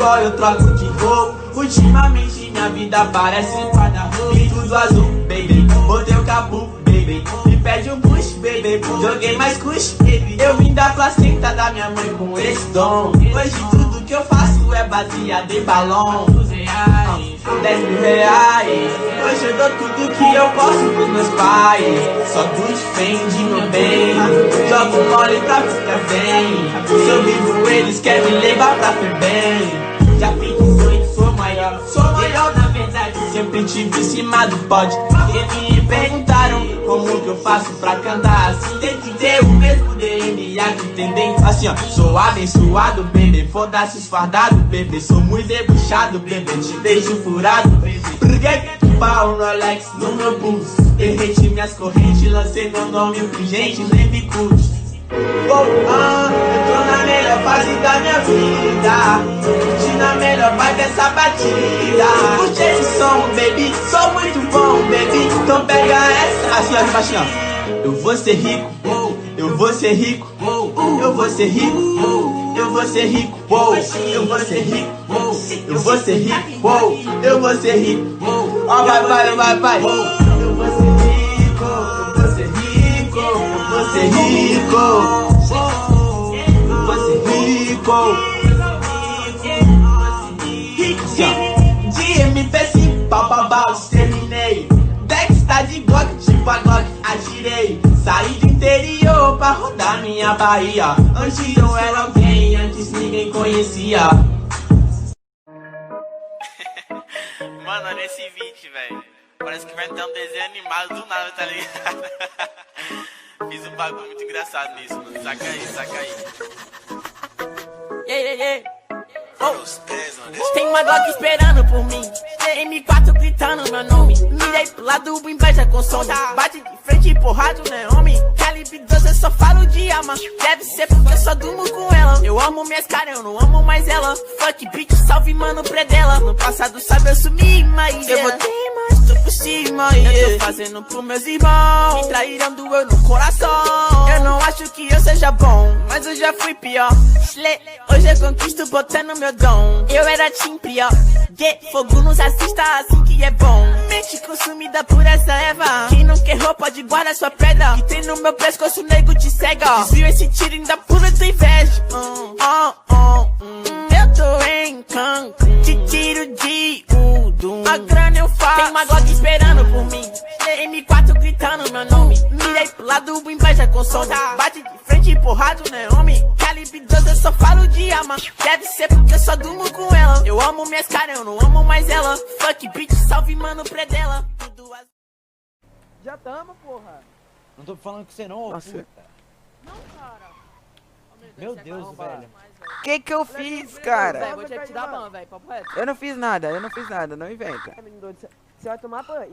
só eu troco de roupa. Ultimamente minha vida parece um guarda-roupa. E tudo azul, baby, botei o capu, baby. Me pede um push, baby, joguei mais cush, baby. Eu vim da placenta da minha mãe com esse dom. Hoje tudo que eu faço é baseado em balão. 10 mil reais. Hoje eu dou tudo que eu posso pros meus pais. Só defende meu bem. Jogo mole pra ficar bem. Se eu vivo eles querem me levar pra bem. Já fiz 18, sou maior. Sou maior na verdade. Sempre tive em cima do pódio. E me perguntaram como que eu faço pra cantar assim. Tem que ter o mesmo DNA que tem dentro. Assim ó, sou abençoado, bebê. Foda-se esfardado, bebê. Sou muito debuchado, bebê. Te deixo furado, bebê. Porque tu pau um Rolex no meu pulso. Derreti minhas correntes, lancei meu nome urgente, nem me custo. Eu tô na melhor fase da minha vida. Curtindo a melhor vibe dessa batida. Curte esse som, baby, sou muito bom, baby. Então pega essa. Assim ó, de baixinho ó. Eu vou ser rico, eu vou ser rico, eu vou ser rico, eu vou ser rico, eu vou ser rico, eu vou ser rico, eu vou ser rico. Ó, vai. Eu vou ser rico, eu vou ser rico, eu vou ser rico, eu vou ser rico. De MP5, pau, terminei. Dex tá de Glock, tipo a Glock, atirei. Saí do interior pra rodar minha Bahia. Antes eu era alguém, antes ninguém conhecia. Mano, olha esse vídeo, velho. Parece que vai ter um desenho animado do nada, tá ligado? Fiz um bagulho muito engraçado nisso, mano. Saca aí. Yeah. Oh. Tem uma Glock esperando por mim. M4 gritando meu nome. Mirei pro lado, inveja com som. Bate de frente, porrado, né, homem? Calibre 12, eu só falo de alma. Deve ser porque eu só durmo com ela. Eu amo minhas caras, eu não amo mais ela. Fuck bitch, salve mano predela. No passado sabe eu sumi, mas eu voltei mais, tô por cima. Eu tô fazendo pros meus irmãos. Me traíram, doeu no coração. Eu não acho que eu seja bom, mas eu já fui pior. Hoje eu conquisto botando meu dom. Eu era team pior. Fogo nos assista assim que é bom. Mente consumida por essa erva. Quem não quer roupa de guarda sua pedra. Que tem no meu pescoço, nego te cega. Desvio esse tiro ainda pula tua inveja. Eu tô em Cancún. Te tiro de Udum. A grana eu faço. Tem uma Glock esperando por mim. M4 gritando meu nome. Mirei pro lado, inveja com som. Bate de frente, porrado, né, homem? Calibre 12, eu só falo de alma. Deve ser porque eu só durmo com ela. Eu amo minhas caras, eu não amo mais ela. Fuck bitch, salve mano predela. Já tamo, porra. Não tô falando com você não, ô Nossa. puta. Não, cara. Meu Deus, velho. Que eu fiz, cara? Velho, vou te dar ban, velho, papo reto. Eu não fiz nada, não inventa. Menino doido, você vai tomar ban.